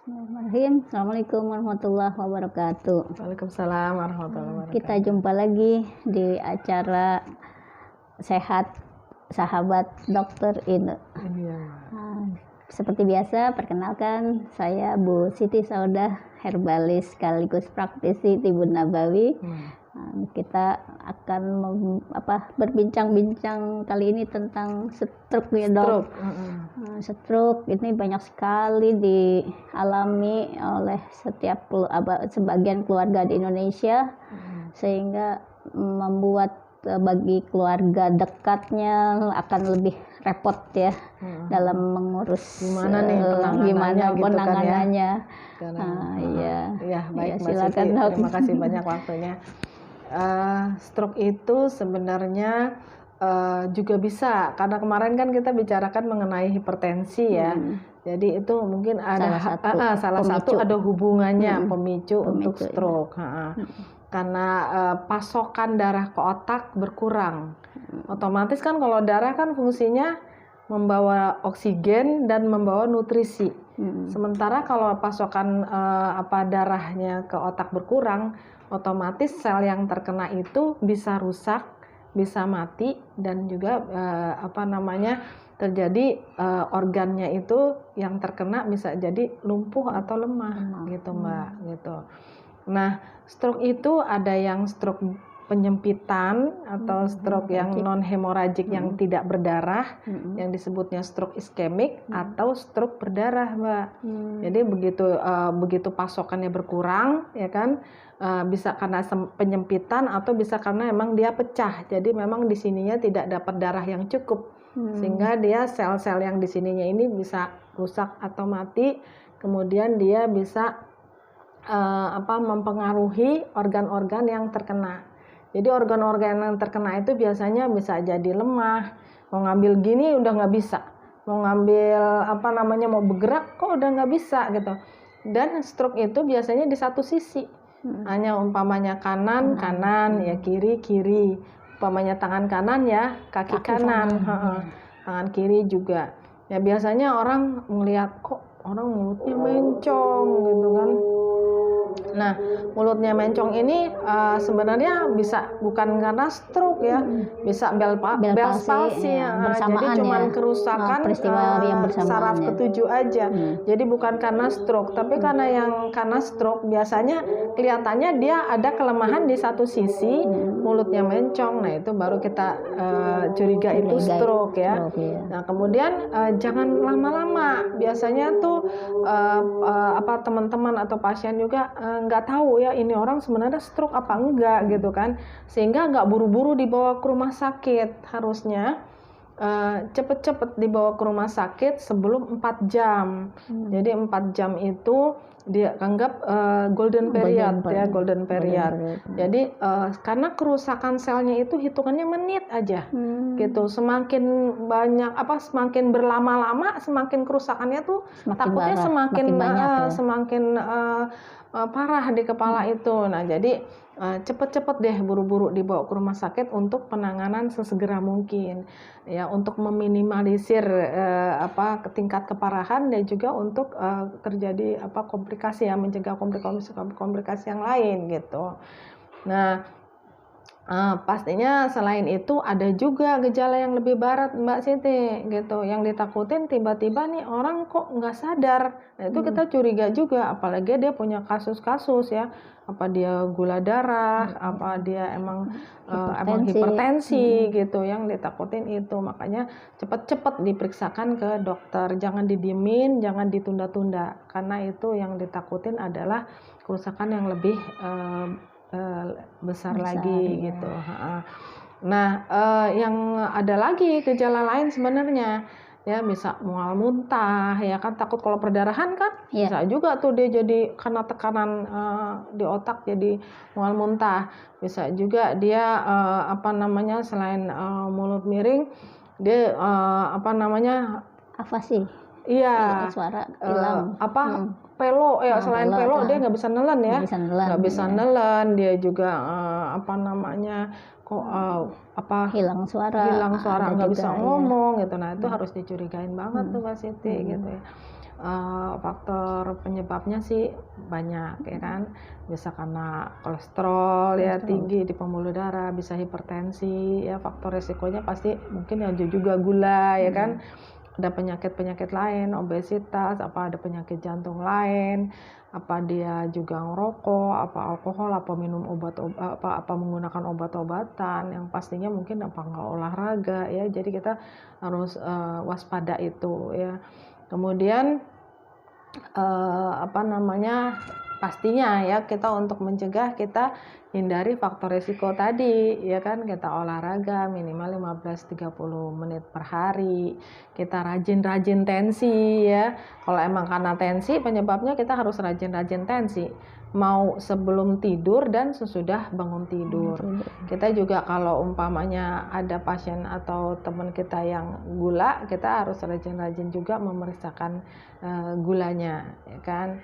Bismillahirrahmanirrahim. Assalamualaikum warahmatullahi wabarakatuh. Waalaikumsalam warahmatullahi wabarakatuh. Kita jumpa lagi di acara Sehat Sahabat Dokter Ine. Iya. Seperti biasa, perkenalkan saya Bu Siti Saudah, herbalis sekaligus praktisi Tibun Nabawi. Kita akan berbincang-bincang kali ini tentang stroke ya dok. Stroke ini banyak sekali dialami oleh sebagian keluarga di Indonesia, sehingga membuat bagi keluarga dekatnya akan lebih repot ya dalam mengurus gimana penanganannya. Ya, baik, silakan Mbak Siti, dok. terima kasih banyak waktunya. Stroke itu sebenarnya juga bisa, karena kemarin kan kita bicarakan mengenai hipertensi ya. Jadi itu mungkin ada salah satu ada hubungannya pemicu untuk stroke. Karena pasokan darah ke otak berkurang. Otomatis kan kalau darah kan fungsinya membawa oksigen dan membawa nutrisi. Sementara kalau pasokan darahnya ke otak berkurang, otomatis sel yang terkena itu bisa rusak, bisa mati, dan juga terjadi organnya itu yang terkena bisa jadi lumpuh atau lemah gitu Mbak gitu. Nah, stroke itu ada yang stroke penyempitan atau stroke yang non hemoragik yang tidak berdarah, yang disebutnya stroke iskemik, atau stroke berdarah Mbak. Jadi begitu pasokannya berkurang ya kan, bisa karena penyempitan atau bisa karena memang dia pecah. Jadi memang di sininya tidak dapat darah yang cukup, sehingga dia sel-sel yang di sininya ini bisa rusak atau mati. Kemudian dia bisa mempengaruhi organ-organ yang terkena. Jadi organ-organ yang terkena itu biasanya bisa jadi lemah, mau ngambil gini udah nggak bisa, mau ngambil mau bergerak kok udah nggak bisa gitu. Dan stroke itu biasanya di satu sisi, hanya umpamanya kanan ya kiri, umpamanya tangan kanan ya kaki kanan. Tangan kiri juga. Ya biasanya orang melihat kok orang mulutnya mencong gitu kan. Nah, mulutnya mencong ini sebenarnya bisa bukan karena stroke ya, bisa Bell's palsy ya. Jadi cuma kerusakan saraf ketujuh aja. Jadi bukan karena stroke, tapi karena stroke biasanya kelihatannya dia ada kelemahan di satu sisi, mulutnya mencong. Nah, itu baru kita curiga itu stroke ya. Nah, kemudian jangan lama-lama. Biasanya tuh teman-teman atau pasien juga nggak tahu ya ini orang sebenarnya stroke apa enggak gitu kan, sehingga nggak buru-buru dibawa ke rumah sakit. Harusnya cepet-cepet dibawa ke rumah sakit sebelum 4 jam. Jadi 4 jam itu dia anggap golden period. Jadi karena kerusakan selnya itu hitungannya menit aja gitu. Semakin banyak semakin berlama-lama semakin kerusakannya tuh takutnya semakin parah di kepala itu. Nah, jadi cepet-cepet deh buru-buru dibawa ke rumah sakit untuk penanganan sesegera mungkin ya, untuk meminimalisir tingkat keparahan dan juga untuk terjadi komplikasi ya, mencegah komplikasi yang lain gitu. Nah, pastinya selain itu ada juga gejala yang lebih berat Mbak Siti gitu, yang ditakutin tiba-tiba nih orang kok nggak sadar. Nah, itu kita curiga juga, apalagi dia punya kasus-kasus ya, apa dia gula darah, apa dia emang hipertensi gitu, yang ditakutin itu. Makanya cepet-cepet diperiksakan ke dokter, jangan didiemin, jangan ditunda-tunda, karena itu yang ditakutin adalah kerusakan yang lebih besar lagi gitu. Nah, yang ada lagi gejala lain sebenarnya ya, bisa mual muntah ya kan, takut kalau perdarahan kan bisa juga tuh dia jadi karena tekanan di otak jadi mual muntah. Bisa juga dia selain mulut miring dia Iya, suara hilang. Pelo ya, Nah, selain pelo dia nggak bisa nelen ya, nggak bisa nelen, nggak bisa ya. nelen, dia juga kok Hilang suara, ada nggak juga, bisa ya. ngomong gitu. Nah itu harus dicurigain banget tuh Mbak Siti gitu ya. Faktor penyebabnya sih banyak ya kan, bisa karena kolesterol ya tinggi di pembuluh darah, bisa hipertensi ya, faktor resikonya pasti mungkin yang juga gula ya kan, ada penyakit-penyakit lain, obesitas, ada penyakit jantung lain, apa dia juga ngerokok, apa alkohol, apa minum apa menggunakan obat-obatan, yang pastinya mungkin apa nggak olahraga ya, jadi kita harus waspada itu ya. Kemudian pastinya ya, kita untuk mencegah, kita hindari faktor risiko tadi ya kan, kita olahraga minimal 15-30 menit per hari, kita rajin-rajin tensi ya, kalau emang karena tensi penyebabnya kita harus rajin-rajin tensi, mau sebelum tidur dan sesudah bangun tidur. Kita juga kalau umpamanya ada pasien atau teman kita yang gula, kita harus rajin-rajin juga memeriksakan gulanya ya kan.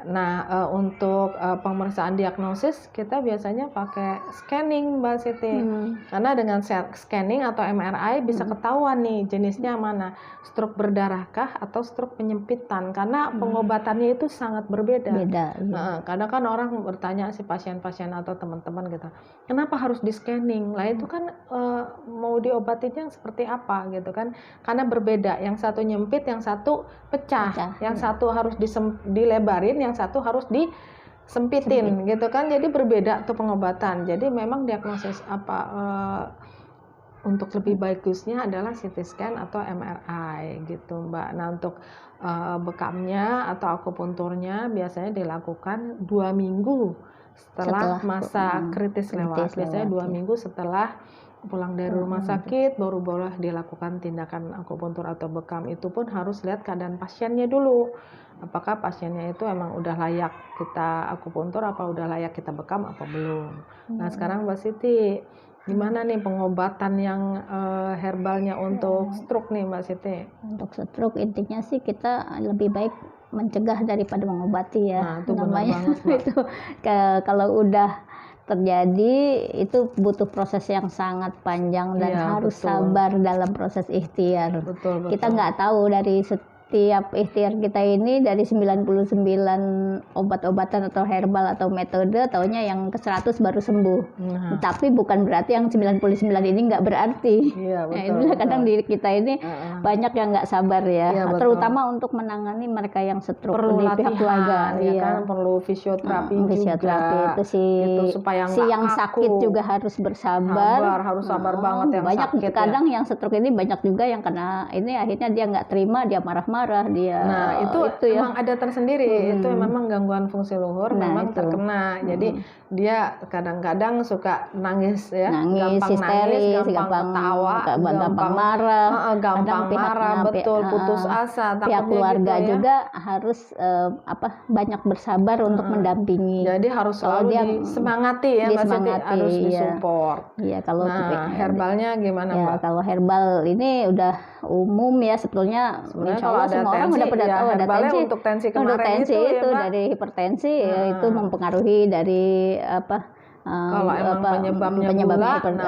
Nah, untuk pemeriksaan diagnosis kita biasanya pakai scanning Mbak Siti. Karena dengan scanning atau MRI bisa ketahuan nih jenisnya mana, stroke berdarahkah atau stroke penyempitan, karena pengobatannya itu sangat berbeda. Kadang kan orang bertanya, si pasien-pasien atau teman-teman gitu, kenapa harus di scanning? Lah itu kan mau diobatinnya seperti apa gitu kan, karena berbeda, yang satu nyempit, yang satu pecah. Yang satu harus dilebarin, yang satu harus disempitin gitu kan, jadi berbeda tuh pengobatan. Jadi memang diagnosis untuk lebih bagusnya adalah CT scan atau MRI gitu Mbak. Nah untuk bekamnya atau akupunturnya biasanya dilakukan 2 minggu setelah masa kritis lewat. Biasanya 2 minggu setelah pulang dari rumah sakit baru boleh dilakukan tindakan akupuntur atau bekam. Itu pun harus lihat keadaan pasiennya dulu, apakah pasiennya itu emang udah layak kita akupuntur, apa udah layak kita bekam apa belum. Nah sekarang Mbak Siti, gimana nih pengobatan yang herbalnya untuk stroke nih Mbak Siti? Untuk stroke intinya sih kita lebih baik mencegah daripada mengobati ya. Nah itu benar banget Mbak. Itu kalau udah terjadi itu butuh proses yang sangat panjang dan harus sabar dalam proses ikhtiar. Kita nggak tahu dari setiap ikhtiar kita ini, dari 99 obat-obatan atau herbal atau metode, taunya yang ke 100 baru sembuh. Tapi bukan berarti yang 99 ini nggak berarti. Inilah kadang diri kita ini banyak yang nggak sabar ya, terutama untuk menangani mereka yang stroke, perlu di pihak keluarga. Kan perlu fisioterapi fisioterapi juga. Itu supaya yang sakit juga harus bersabar. Harus sabar banget yang banyak sakit. Kadang yang stroke ini banyak juga yang kena ini akhirnya dia nggak terima, dia marah-marah, dia. Nah itu ya. memang ada tersendiri. Itu memang gangguan fungsi luhur, memang terkena. Jadi dia kadang-kadang suka nangis ya, gampang histeris, nangis, gampang ketawa, gampang marah, betul, putus asa, pihak keluarga gitu ya. Juga harus banyak bersabar untuk mendampingi. Jadi harus selalu disemangati ya, harus disupport. Iya, kalau herbalnya gimana Mbak? Kalau herbal ini udah umum ya sebetulnya insya Allah semua orang udah pada tahu ada tensi. Untuk tensi kemarin itu ya, dari hipertensi itu mempengaruhi dari kalau emang penyebabnya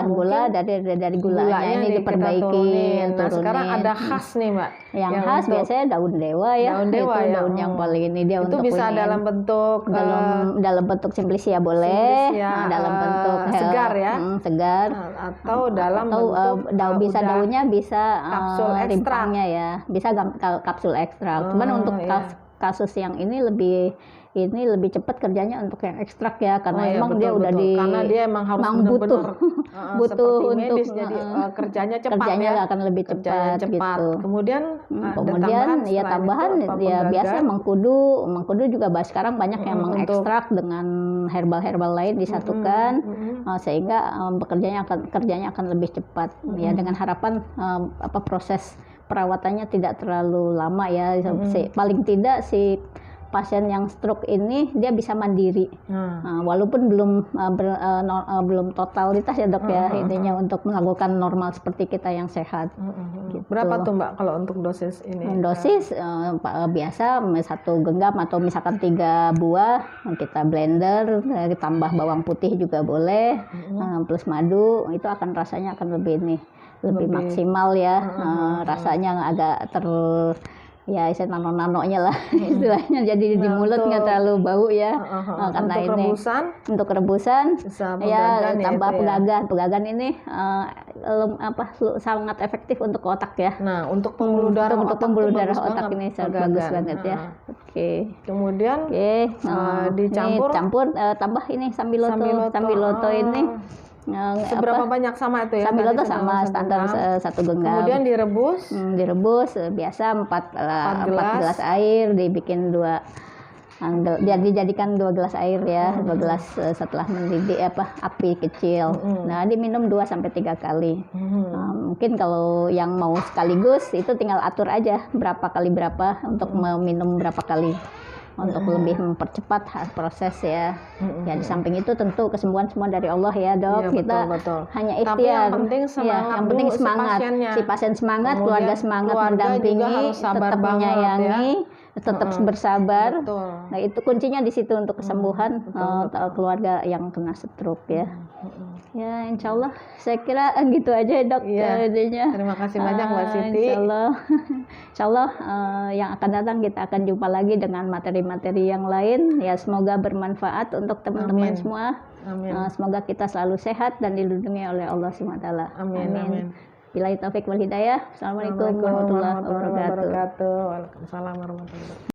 gula, dari gulanya ini diperbaiki. Nah sekarang ada khas nih Mbak, yang khas biasanya daun dewa ya, daun yang paling ini dia itu untuk bisa dalam bentuk simplisia boleh, dalam bentuk segar ya, segar, atau dalam bentuk daunnya bisa kapsul ekstraknya ya, bisa kapsul ekstrak. Cuman untuk kasus yang ini lebih cepat kerjanya untuk yang ekstrak ya, karena emang dia udah karena dia emang harus butuh untuk jadi kerjanya cepat, akan lebih cepat. Gitu. Kemudian tambahan ya biasa mengkudu juga sekarang banyak yang mengekstrak dengan herbal lain disatukan sehingga kerjanya akan lebih cepat ya, dengan harapan proses perawatannya tidak terlalu lama ya, paling tidak si pasien yang stroke ini dia bisa mandiri, walaupun belum totalitas ya dok ya, intinya untuk melakukan normal seperti kita yang sehat. Gitu. Berapa tuh Mbak kalau untuk dosis ini? Dosis biasa 1 genggam atau misalkan 3 buah kita blender, ditambah bawang putih juga boleh, plus madu, itu akan rasanya akan lebih maksimal ya, rasanya agak ya nano-nanonya lah istilahnya, jadi di mulut nggak terlalu bau ya. Karena untuk rebusan ya tambah pegagan ini sangat efektif untuk otak ya. Nah untuk pembuluh darah otak ini sangat bagus banget ya. Kemudian dicampur tambah ini sambiloto ini. Seberapa banyak sama itu ya? Sambiloto sama standar 1 genggam. Kemudian direbus biasa 4 gelas air, dibikin 2 dijadikan 2 gelas air ya, 2 gelas setelah mendidih api kecil. Nah, diminum 2-3 kali. Mungkin kalau yang mau sekaligus itu tinggal atur aja berapa untuk meminum berapa kali. Untuk lebih mempercepat proses ya. Ya di samping itu tentu kesembuhan semua dari Allah ya dok. Kita hanya ikhtiar. Yang penting semangat. Si pasien semangat, keluarga semangat mendampingi, tetap menyayangi, tetap bersabar. Nah itu kuncinya di situ untuk kesembuhan keluarga yang kena stroke ya. Ya insya Allah saya kira gitu aja dok. Terima kasih banyak Mbak Siti. Insya Allah yang akan datang kita akan jumpa lagi dengan materi-materi yang lain ya, semoga bermanfaat untuk teman-teman semua. Semoga kita selalu sehat dan dilindungi oleh Allah SWT. Amin. Billahi taufik wal hidayah. Assalamualaikum warahmatullahi wabarakatuh. Waalaikumsalam warahmatullahi wabarakatuh.